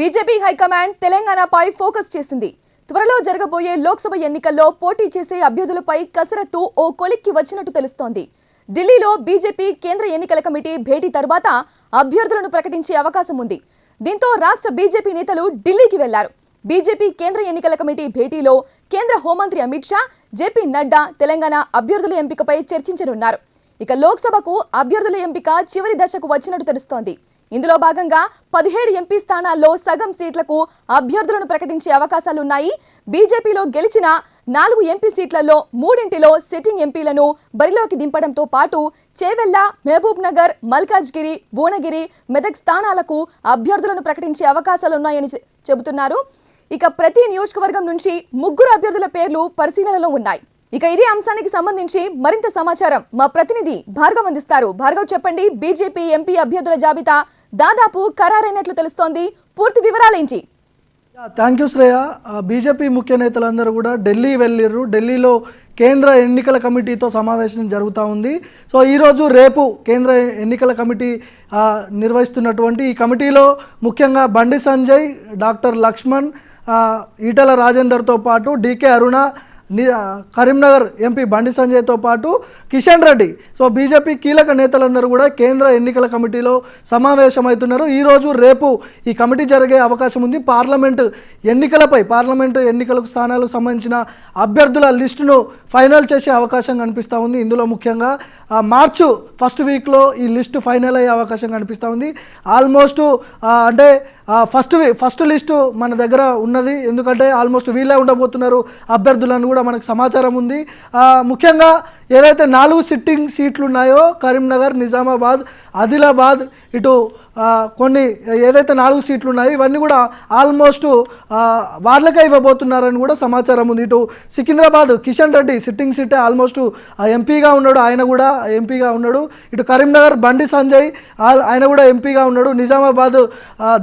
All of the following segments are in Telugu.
బీజేపీ హైకమాండ్ తెలంగాణపై ఫోకస్ చేసింది. త్వరలో జరగబోయే లోక్సభ ఎన్నికల్లో పోటీ చేసే అభ్యర్థులపై కసరత్తు ఓ కొలిక్కి వచ్చినట్టు తెలుస్తోంది. ఢిల్లీలో బీజేపీ కేంద్ర ఎన్నికల కమిటీ భేటీ తర్వాత అభ్యర్థులను ప్రకటించే అవకాశం ఉంది. దీంతో రాష్ట్ర బీజేపీ నేతలు ఢిల్లీకి వెళ్లారు. బీజేపీ కేంద్ర ఎన్నికల కమిటీ భేటీలో కేంద్ర హోంమంత్రి అమిత్ షా, జేపీ నడ్డా తెలంగాణ అభ్యర్థుల ఎంపికపై చర్చించనున్నారు. ఇక లోక్సభకు అభ్యర్థుల ఎంపిక చివరి దశకు వచ్చినట్టు తెలుస్తోంది. ఇందులో భాగంగా 17 ఎంపీ స్థానాల్లో సగం సీట్లకు అభ్యర్థులను ప్రకటించే అవకాశాలున్నాయి. బీజేపీలో గెలిచిన 4 ఎంపీ సీట్లలో 3 సిట్టింగ్ ఎంపీలను బరిలోకి దింపడంతో పాటు చేవెళ్ల, మహబూబ్ నగర్, మల్కాజ్గిరి, భువనగిరి, మెదక్ స్థానాలకు అభ్యర్థులను ప్రకటించే అవకాశాలున్నాయని చెబుతున్నారు. ఇక ప్రతి నియోజకవర్గం నుంచి 3 అభ్యర్థుల పేర్లు పరిశీలనలో ఉన్నాయి. ఇక ఇదే అంశానికి సంబంధించి మరింత సమాచారం మా ప్రతినిధి భార్గవ్ అందిస్తారు. భార్గవ్, చెప్పండి, బీజేపీ ఎంపీ అభ్యర్థుల జాబితా దాదాపు ఖరారైనట్లు తెలుస్తోంది. పూర్తి వివరాలేంటి? Thank you Shreya. బీజేపీ ముఖ్య నేతలందరూ కూడా ఢిల్లీ వెళ్ళిర్రు. ఢిల్లీలో కేంద్ర ఎన్నికల కమిటీతో సమావేశం జరుగుతూ ఉంది. సో ఈరోజు రేపు కేంద్ర ఎన్నికల కమిటీ నిర్వహిస్తున్నటువంటి ఈ కమిటీలో ముఖ్యంగా బండి సంజయ్, డాక్టర్ లక్ష్మణ్, ఈటల రాజేందర్తో పాటు డీకే అరుణ, కరీంనగర్ ఎంపీ బండి సంజయ్తో పాటు కిషన్ రెడ్డి, సో బీజేపీ కీలక నేతలందరూ కూడా కేంద్ర ఎన్నికల కమిటీలో సమావేశమవుతున్నారు. ఈరోజు రేపు ఈ కమిటీ జరిగే అవకాశం ఉంది. పార్లమెంటు ఎన్నికలకు స్థానాలకు సంబంధించిన అభ్యర్థుల లిస్టును ఫైనల్ చేసే అవకాశం కనిపిస్తూ ఉంది. ఇందులో ముఖ్యంగా మార్చు ఫస్ట్ వీక్లో ఈ లిస్టు ఫైనల్ అయ్యే అవకాశం కనిపిస్తూ ఉంది. ఆల్మోస్ట్ అంటే ఫస్ట్ లిస్టు మన దగ్గర ఉన్నది. ఎందుకంటే ఆల్మోస్ట్ వీళ్ళే ఉండబోతున్నారు అభ్యర్థులను కూడా మనకు సమాచారం ఉంది. ముఖ్యంగా ఏదైతే 4 సిట్టింగ్ సీట్లు ఉన్నాయో కరీంనగర్, నిజామాబాద్, ఆదిలాబాద్, ఇటు కొన్ని ఏదైతే 4 సీట్లు ఉన్నాయో ఇవన్నీ కూడా ఆల్మోస్ట్ వాళ్ళకే ఇవ్వబోతున్నారని కూడా సమాచారం ఉంది. ఇటు సికింద్రాబాద్ కిషన్ రెడ్డి సిట్టింగ్ సీటే ఆల్మోస్ట్ ఎంపీగా ఉన్నాడు, ఆయన కూడా ఎంపీగా ఉన్నాడు. ఇటు కరీంనగర్ బండి సంజయ్ ఆయన కూడా ఎంపీగా ఉన్నాడు. నిజామాబాద్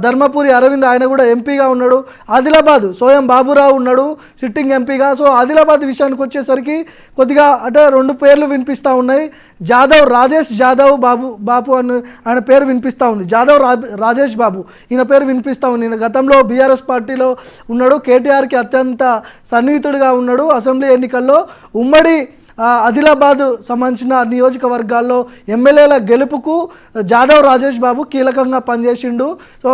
ధర్మపురి అరవింద్ ఆయన కూడా ఎంపీగా ఉన్నాడు. ఆదిలాబాద్ సోయం బాబురావు ఉన్నాడు సిట్టింగ్ ఎంపీగా. సో ఆదిలాబాద్ విషయానికి వచ్చేసరికి కొద్దిగా అంటే 2 పేర్లు వినిపిస్తూ ఉన్నాయి. రాజేష్ జాదవ్ బాబు అని ఆయన పేరు వినిపిస్తూ ఉంది. రాజేష్ బాబు ఈయన పేరు వినిపిస్తూ ఉంది. ఈయన గతంలో బీఆర్ఎస్ పార్టీలో ఉన్నాడు. కేటీఆర్కి అత్యంత సన్నిహితుడిగా ఉన్నాడు. అసెంబ్లీ ఎన్నికల్లో ఉమ్మడి ఆదిలాబాద్ సంబంధించిన నియోజకవర్గాల్లో ఎమ్మెల్యేల గెలుపుకు రాజేష్ బాబు కీలకంగా పనిచేసిండు. సో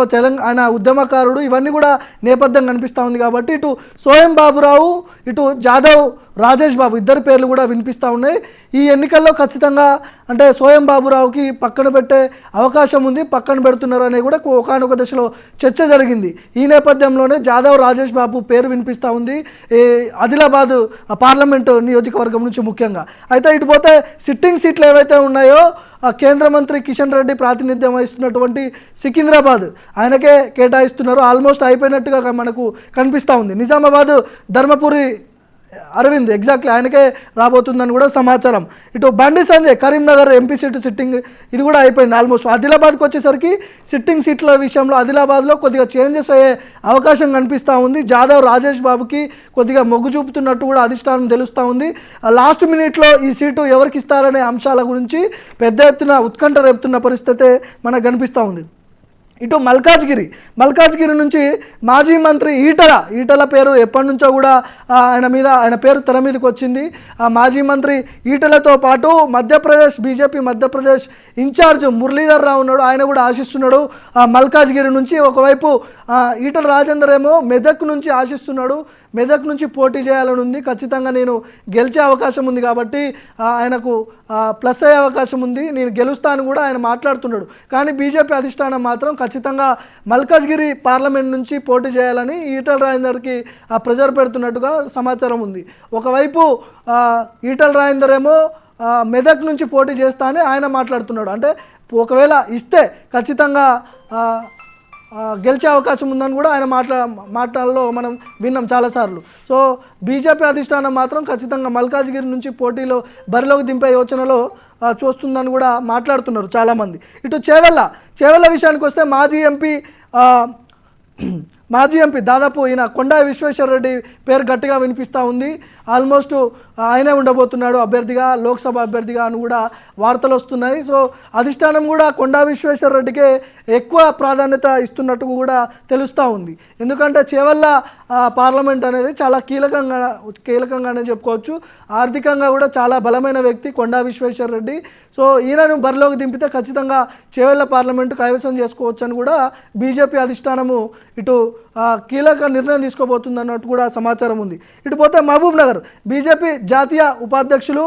ఆయన ఉద్యమకారుడు, ఇవన్నీ కూడా నేపథ్యం కనిపిస్తూ ఉంది. కాబట్టి ఇటు సోయం బాబురావు, ఇటు రాజేష్ బాబు ఇద్దరు పేర్లు కూడా వినిపిస్తూ ఉన్నాయి. ఈ ఎన్నికల్లో ఖచ్చితంగా అంటే సోయం బాబురావుకి పక్కన పెట్టే అవకాశం ఉంది. పక్కన పెడుతున్నారు అనేది కూడా ఒకానొక దశలో చర్చ జరిగింది. ఈ నేపథ్యంలోనే రాజేష్ బాబు పేరు వినిపిస్తూ ఉంది ఈ ఆదిలాబాద్ పార్లమెంటు నియోజకవర్గం నుంచి ముఖ్యంగా. అయితే ఇటు పోతే సిట్టింగ్ సీట్లు ఏవైతే ఉన్నాయో కేంద్ర మంత్రి కిషన్ రెడ్డి ప్రాతినిధ్యం వహిస్తున్నటువంటి సికింద్రాబాద్ ఆయనకే కేటాయిస్తున్నారు. ఆల్మోస్ట్ అయిపోయినట్టుగా మనకు కనిపిస్తూ ఉంది. నిజామాబాద్ ధర్మపురి అరవింద్ ఎగ్జాక్ట్లీ ఆయనకే రాబోతుందని కూడా సమాచారం. ఇటు Bandi Sanjay Karimnagar MP seat sitting ఇది కూడా అయిపోయింది ఆల్మోస్ట్. ఆదిలాబాద్కి వచ్చేసరికి సిట్టింగ్ సీట్ల విషయంలో ఆదిలాబాద్లో కొద్దిగా చేంజెస్ అయ్యే అవకాశం కనిపిస్తూ ఉంది. రాజేష్ బాబుకి కొద్దిగా మొగ్గు చూపుతున్నట్టు కూడా అధిష్టానం తెలుస్తూ ఉంది. లాస్ట్ మినిట్లో ఈ సీటు ఎవరికి ఇస్తారనే అంశాల గురించి పెద్ద ఎత్తున ఉత్కంఠ రేపుతున్న పరిస్థితే మనకు కనిపిస్తూ ఉంది. ఇటు మల్కాజ్గిరి నుంచి మాజీ మంత్రి ఈటల పేరు ఎప్పటి నుంచో కూడా ఆయన పేరు తెర మీదకి వచ్చింది. మాజీ మంత్రి ఈటలతో పాటు బీజేపీ మధ్యప్రదేశ్ ఇన్ఛార్జ్ మురళీధర్ రావు ఉన్నాడు, ఆయన కూడా ఆశిస్తున్నాడు మల్కాజ్గిరి నుంచి. ఒకవైపు ఈటల రాజేందర్ ఏమో మెదక్ నుంచి ఆశిస్తున్నాడు. మెదక్ నుంచి పోటీ చేయాలని ఉంది. ఖచ్చితంగా నేను గెలిచే అవకాశం ఉంది కాబట్టి ఆయనకు ప్లస్ అయ్యే అవకాశం ఉంది, నేను గెలుస్తాను కూడా ఆయన మాట్లాడుతున్నాడు. కానీ బీజేపీ అధిష్టానం మాత్రం ఖచ్చితంగా మల్కాజ్గిరి పార్లమెంట్ నుంచి పోటీ చేయాలని ఈటల రాజేందర్కి ప్రెజర్ పెడుతున్నట్టుగా సమాచారం ఉంది. ఒకవైపు ఈటల రాజేందర్ ఏమో మెదక్ నుంచి పోటీ చేస్తా అని ఆయన మాట్లాడుతున్నాడు. అంటే ఒకవేళ ఇస్తే ఖచ్చితంగా గెలిచే అవకాశం ఉందని కూడా ఆయన మాటల్లో మనం విన్నాం చాలాసార్లు. సో బీజేపీ అధిష్టానం మాత్రం ఖచ్చితంగా మల్కాజ్గిరి నుంచి బరిలోకి దింపే యోచనలో చూస్తుందని కూడా మాట్లాడుతున్నారు చాలామంది. ఇటు చేవెళ్ళ విషయానికి వస్తే మాజీ ఎంపీ దాదాపు ఈయన కొండా విశ్వేశ్వరరెడ్డి పేరు గట్టిగా వినిపిస్తూ ఉంది. ఆల్మోస్ట్ ఆయనే ఉండబోతున్నాడు అభ్యర్థిగా, లోక్సభ అభ్యర్థిగా అని కూడా వార్తలు వస్తున్నాయి. సో అధిష్టానం కూడా కొండా విశ్వేశ్వర రెడ్డికే ఎక్కువ ప్రాధాన్యత ఇస్తున్నట్టు కూడా తెలుస్తూ ఉంది. ఎందుకంటే చేవల్ల పార్లమెంట్ అనేది చాలా కీలకంగానే చెప్పుకోవచ్చు. ఆర్థికంగా కూడా చాలా బలమైన వ్యక్తి కొండా విశ్వేశ్వర రెడ్డి. సో ఈయనను బరిలోకి దింపితే ఖచ్చితంగా చేవెళ్ళ పార్లమెంటు కైవసం చేసుకోవచ్చు అని కూడా బీజేపీ అధిష్టానము ఇటు కీలక నిర్ణయం తీసుకోబోతుంది అన్నట్టు కూడా సమాచారం ఉంది. ఇటు పోతే మహబూబ్ నగర్ బీజేపీ జాతీయ ఉపాధ్యక్షులు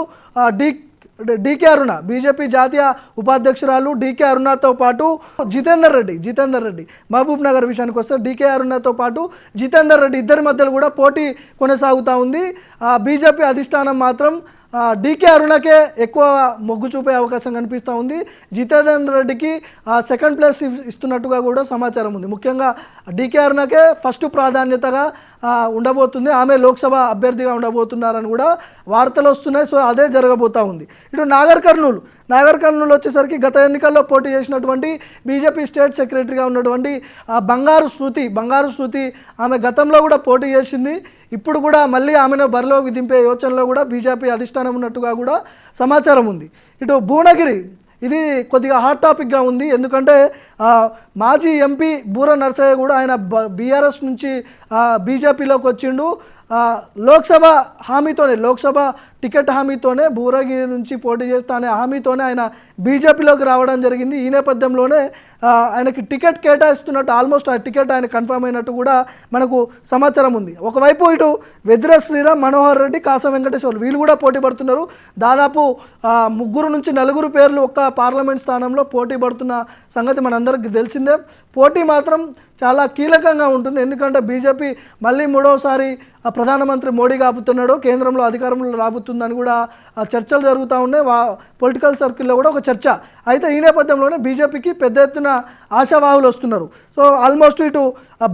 డీకే అరుణ, బీజేపీ జాతీయ ఉపాధ్యక్షురాలు డీకే అరుణతో పాటు జితేందర్ రెడ్డి మహబూబ్ నగర్ విషయానికి వస్తే డీకే అరుణతో పాటు జితేందర్ రెడ్డి ఇద్దరి మధ్యలో కూడా పోటీ కొనసాగుతూ ఉంది. బీజేపీ అధిష్టానం మాత్రం డీకే అరుణకే ఎక్కువ మొగ్గు చూపే అవకాశం కనిపిస్తూ ఉంది. జితేందర్ రెడ్డికి సెకండ్ ప్లేస్ ఇస్తున్నట్టుగా కూడా సమాచారం ఉంది. ముఖ్యంగా డీకే అరుణకే ఫస్ట్ ప్రాధాన్యతగా ఉండబోతుంది. ఆమె లోక్సభ అభ్యర్థిగా ఉండబోతున్నారని కూడా వార్తలు వస్తున్నాయి. సో అదే జరగబోతూ ఉంది. ఇటు నాగర్ కర్నూలు వచ్చేసరికి గత ఎన్నికల్లో పోటీ చేసినటువంటి బీజేపీ స్టేట్ సెక్రటరీగా ఉన్నటువంటి బంగారు శృతి ఆమె గతంలో కూడా పోటీ చేసింది. ఇప్పుడు కూడా మళ్ళీ ఆమెను బరిలోకి దింపే యోచనలో కూడా బీజేపీ అధిష్టానం ఉన్నట్టుగా కూడా సమాచారం ఉంది. ఇటు భువనగిరి ఇది కొద్దిగా హాట్ టాపిక్గా ఉంది. ఎందుకంటే మాజీ ఎంపీ బూర నర్సయ్య కూడా ఆయన బీఆర్ఎస్ నుంచి బీజేపీలోకి వచ్చిండు. లోక్సభ టికెట్ హామీతోనే భూరగిరి నుంచి పోటీ చేస్తా అనే హామీతోనే ఆయన బీజేపీలోకి రావడం జరిగింది. ఈ నేపథ్యంలోనే ఆయనకి టికెట్ కేటాయిస్తున్నట్టు ఆల్మోస్ట్ ఆ టికెట్ ఆయన కన్ఫర్మ్ అయినట్టు కూడా మనకు సమాచారం ఉంది. ఒకవైపు ఇటు వెద్ర శ్రీరామ్, మనోహర్ రెడ్డి, కాసం వెంకటేశ్వర్లు వీళ్ళు కూడా పోటీ పడుతున్నారు. దాదాపు 3 నుంచి 4 పేర్లు ఒక్క పార్లమెంట్ స్థానంలో పోటీ పడుతున్న సంగతి మనందరికీ తెలిసిందే. పోటీ మాత్రం చాలా కీలకంగా ఉంటుంది. ఎందుకంటే బీజేపీ మళ్ళీ 3వసారి ప్రధానమంత్రి మోడీ కాబోతున్నాడు, కేంద్రంలో అధికారంలో రాబోతుందని కూడా చర్చలు జరుగుతూ ఉన్నాయి. పొలిటికల్ సర్కిల్లో కూడా ఒక చర్చ. అయితే ఈ నేపథ్యంలోనే బీజేపీకి పెద్ద ఎత్తున ఆశావాహులు వస్తున్నారు. సో ఆల్మోస్ట్ ఇటు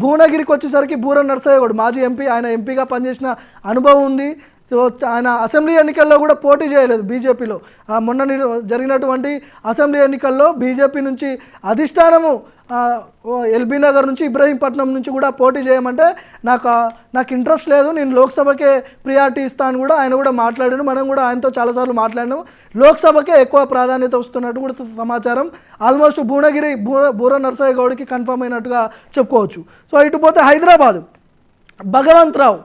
భువనగిరికి వచ్చేసరికి బూర నర్సయ్య కూడా మాజీ ఎంపీ, ఆయన ఎంపీగా పనిచేసిన అనుభవం ఉంది. సో ఆయన అసెంబ్లీ ఎన్నికల్లో కూడా పోటీ చేయలేదు బీజేపీలో. మొన్న జరిగినటువంటి అసెంబ్లీ ఎన్నికల్లో బీజేపీ నుంచి అధిష్టానము ఎల్బీ నగర్ నుంచి ఇబ్రహీంపట్నం నుంచి కూడా పోటీ చేయమంటే నాకు ఇంట్రెస్ట్ లేదు, నేను లోక్సభకే ప్రియారిటీ ఇస్తాను కూడా ఆయన కూడా మాట్లాడాను. మనం కూడా ఆయనతో చాలాసార్లు మాట్లాడినాము. లోక్సభకే ఎక్కువ ప్రాధాన్యత వస్తున్నట్టు కూడా సమాచారం. ఆల్మోస్ట్ భువనగిరి బూర నర్సయ్య గౌడ్కి కన్ఫర్మ్ అయినట్టుగా చెప్పుకోవచ్చు. సో ఇటు పోతే హైదరాబాదు భగవంతరావు,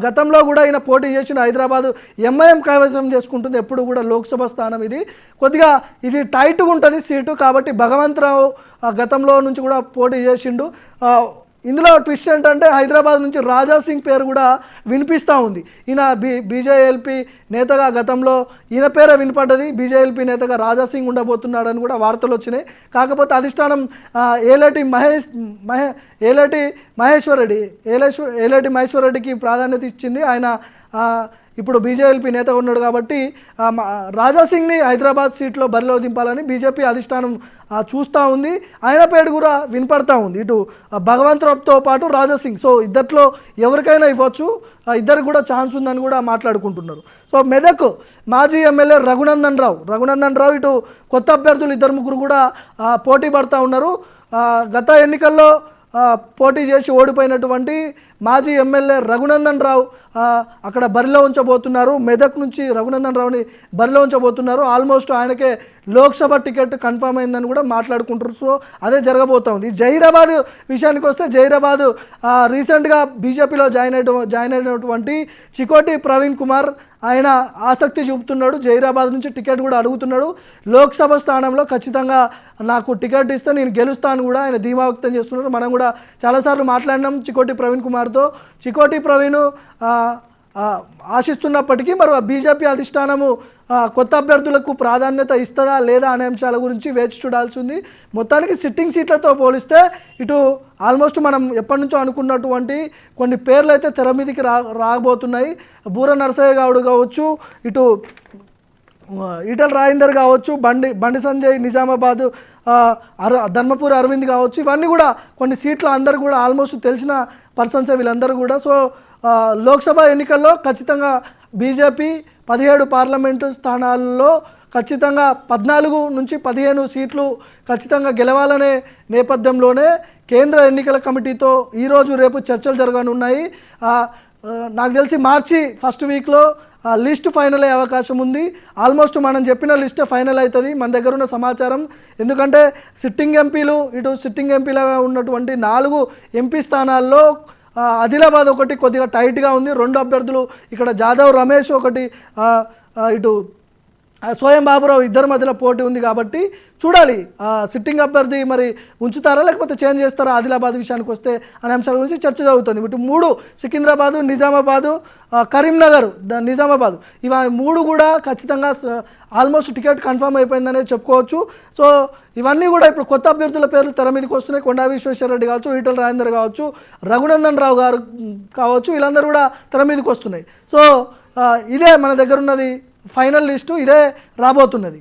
గతంలో కూడా ఈయన పోటీ చేసిన హైదరాబాదు ఎంఐఎం కైవసం చేసుకుంటుంది ఎప్పుడు కూడా లోక్సభ స్థానం. కొద్దిగా ఇది టైట్గా ఉంటుంది సీటు. కాబట్టి భగవంతరావు గతంలో నుంచి కూడా పోటీ చేసిండు. ఇందులో ట్విస్ట్ ఏంటంటే హైదరాబాద్ నుంచి రాజా సింగ్ పేరు కూడా వినిపిస్తూ ఉంది. ఈయన బీజేఎల్పీ నేతగా గతంలో ఈయన పేరే వినపడ్డది. బీజేఎల్పీ నేతగా రాజా సింగ్ ఉండబోతున్నాడని కూడా వార్తలు వచ్చినాయి. కాకపోతే అధిష్టానం ఏలేటి మహేశ్వర్ రెడ్డికి ప్రాధాన్యత ఇచ్చింది. ఆయన ఇప్పుడు బీజేఎల్పీ నేత ఉన్నాడు కాబట్టి రాజా సింగ్ని హైదరాబాద్ సీట్లో బరిలో దింపాలని బీజేపీ అధిష్టానం చూస్తూ ఉంది. ఆయన పేరు కూడా వినపడతా ఉంది. ఇటు భగవంతరావుతో పాటు రాజా సింగ్. సో ఇద్దట్లో ఎవరికైనా ఇవ్వచ్చు, ఇద్దరికి కూడా ఛాన్స్ ఉందని కూడా మాట్లాడుకుంటున్నారు. సో మెదక్ మాజీ ఎమ్మెల్యే రఘునందన్ రావు ఇటు కొత్త అభ్యర్థులు 2-3 కూడా పోటీ పడుతూ ఉన్నారు. గత ఎన్నికల్లో పోటీ చేసి ఓడిపోయినటువంటి మాజీ ఎమ్మెల్యే రఘునందన్ రావు అక్కడ బరిలో ఉంచబోతున్నారు. మెదక్ నుంచి రఘునందన్ రావుని బరిలో ఉంచబోతున్నారు. ఆల్మోస్ట్ ఆయనకే లోక్సభ టికెట్ కన్ఫర్మ్ అయిందని కూడా మాట్లాడుకుంటారు. సో అదే జరగబోతోంది. జహీరాబాద్ విషయానికి వస్తే జహీరాబాద్ రీసెంట్గా బీజేపీలో జాయిన్ అయినటువంటి చికోటి ప్రవీణ్ కుమార్ ఆయన ఆసక్తి చూపుతున్నాడు. జహీరాబాద్ నుంచి టికెట్ కూడా అడుగుతున్నాడు. లోక్సభ స్థానంలో ఖచ్చితంగా నాకు టికెట్ ఇస్తే నేను గెలుస్తాను కూడా ఆయన ధీమా వ్యక్తం చేస్తున్నారు. మనం కూడా చాలాసార్లు మాట్లాడినాం చికోటి ప్రవీణ్ కుమార్తో. చికోటి ప్రవీణ్ ఆశిస్తున్నప్పటికీ మరి బీజేపీ అధిష్టానము కొత్త అభ్యర్థులకు ప్రాధాన్యత ఇస్తుందా లేదా అనే అంశాల గురించి వేచి చూడాల్సి ఉంది. మొత్తానికి సిట్టింగ్ సీట్లతో పోలిస్తే ఇటు ఆల్మోస్ట్ మనం ఎప్పటి నుంచో అనుకున్నటువంటి కొన్ని పేర్లు అయితే తెర మీదకి రాబోతున్నాయి. బూర నర్సయ్య గౌడ్ కావచ్చు, ఇటు ఈటల రాజేందర్ కావచ్చు, బండి సంజయ్ నిజామాబాద్, ధర్మపురి అరవింద్ కావచ్చు, ఇవన్నీ కూడా కొన్ని సీట్లు అందరు కూడా ఆల్మోస్ట్ తెలిసిన పర్సన్సే వీళ్ళందరూ కూడా. సో లోక్సభ ఎన్నికల్లో ఖచ్చితంగా బీజేపీ 17 పార్లమెంటు స్థానాల్లో ఖచ్చితంగా 14 నుంచి 15 సీట్లు ఖచ్చితంగా గెలవాలనే నేపథ్యంలోనే కేంద్ర ఎన్నికల కమిటీతో ఈరోజు రేపు చర్చలు జరగనున్నాయి. నాకు తెలిసి మార్చి ఫస్ట్ వీక్లో లిస్ట్ ఫైనల్ అయ్యే అవకాశం ఉంది. ఆల్మోస్ట్ మనం చెప్పిన లిస్ట్ ఫైనల్ అవుతుంది మన దగ్గర ఉన్న సమాచారం. ఎందుకంటే సిట్టింగ్ ఎంపీలుగా ఉన్నటువంటి 4 ఎంపీ స్థానాల్లో ఆదిలాబాద్ ఒకటి కొద్దిగా టైట్గా ఉంది. 2 అభ్యర్థులు ఇక్కడ జాదవ్ రమేష్ ఒకటి ఇటు సోయం బాబురావు ఇద్దరి మధ్యలో పోటీ ఉంది. కాబట్టి చూడాలి సిట్టింగ్ అభ్యర్థి మరి ఉంచుతారా లేకపోతే చేంజ్ చేస్తారా ఆదిలాబాద్ విషయానికి వస్తే అనే అంశాల గురించి చర్చ జరుగుతుంది. ఇటు 3 సికింద్రాబాదు, నిజామాబాదు, కరీంనగర్, నిజామాబాద్ ఇవి 3 కూడా ఖచ్చితంగా ఆల్మోస్ట్ టికెట్ కన్ఫర్మ్ అయిపోయిందనేది చెప్పుకోవచ్చు. సో ఇవన్నీ కూడా ఇప్పుడు కొత్త అభ్యర్థుల పేర్లు తెర మీదకి వస్తున్నాయి. కొండా విశ్వేశ్వరరెడ్డి కావచ్చు, ఈటల రాజేందర్ కావచ్చు, రఘునందన్ రావు గారు కావచ్చు, వీళ్ళందరూ కూడా తెర మీదకి వస్తున్నాయి. సో ఇదే మన దగ్గర ఉన్నది ఫైనల్ లిస్టు, ఇదే రాబోతున్నది.